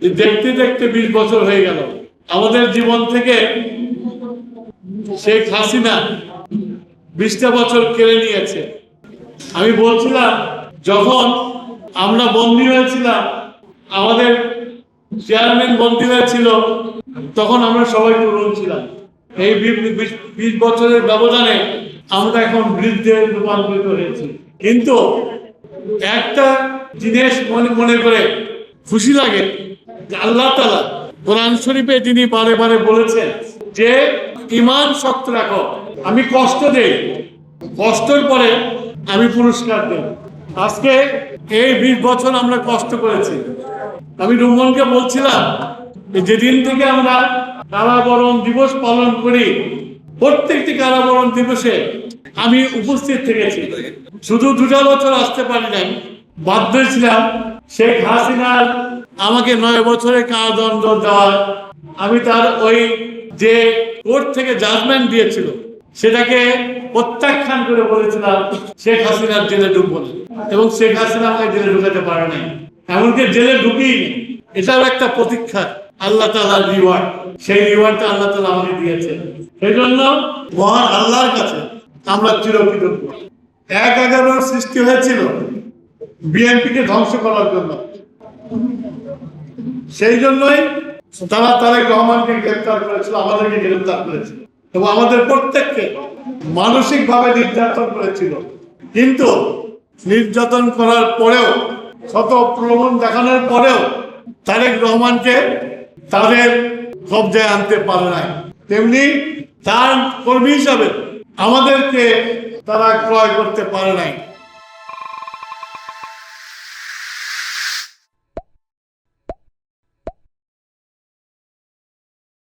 দেখতে দেখতে 20 বছর হয়ে গেল। আমাদের জীবন থেকে শেখ হাসিনা 20টা বছর কেড়ে নিয়েছে। আমি বলছিলাম, যখন আমরা বন্দী হয়েছিলাম, আমাদের চেয়ারম্যান বন্দী হয়েছিল, তখন আমরা সবাই তরুণ ছিলাম। এই 20 বছরের ব্যবধানে আমরা এখন বৃদ্ধে রূপান্তরিত হয়েছি। কিন্তু একটা জিনিস মনে করে খুশি লাগে যে আল্লাহ তাআলা কোরআন শরীফে তিনি বারে বারে বলেছেন যে ঈমান শক্ত রাখো। আমি কষ্ট দেই, কষ্টের পরে আমি পুরস্কার দেই। আজকে এই 20 বছর আমরা কষ্ট করেছি। আমি রুমনকে বলছিলাম, যেদিন থেকে আমরা কারাবরণ দিবস পালন করি, প্রত্যেকটি কারাবরণ দিবসে আমি উপস্থিত থেকেছি। শুধু 2টা বছর আসতে পারি নাই, বাধ্য ছিলাম। শেখ হাসিনার আমাকে 9 বছরের কারাদণ্ড দেওয়ার, আমি তার ওই যে কোর্ট থেকে জাজমেন্ট দিয়েছিল সেটাকে প্রত্যাখ্যান করে বলেছিলাম শেখ হাসিনার জেলে ঢুকবো না, এবং শেখ হাসিনা আমাকে জেলে ঢুকাতে পারে নাই, এমনকি জেলে ঢুকিয়ে। এটাও একটা প্রতীক্ষা, আল্লাহ তাআলার রিওয়ার্ড। সেই রিওয়ার্ডটা আল্লাহ তাআলা আমাকে দিয়েছে। সেই জন্য মহান আল্লাহর কাছে আমরা চিরকৃতজ্ঞ। 11 সৃষ্টি হয়েছিল বিএনপিকে ধ্বংস করার জন্য। সেই জন্যই তারা তারেক রহমানকে গ্রেফতার করেছিল, আমাদেরকে গ্রেফতার করেছিল, এবং আমাদের প্রত্যেককে মানসিক ভাবে নির্যাতন করেছিল। কিন্তু নির্যাতন করার পরেও, শত প্রলোভন দেখানোর পরেও তারেক রহমানকে তাদের কবজায় আনতে পারে নাই। তেমনি তার কর্মী হিসাবে আমাদেরকে তারা ক্রয় করতে পারে নাই।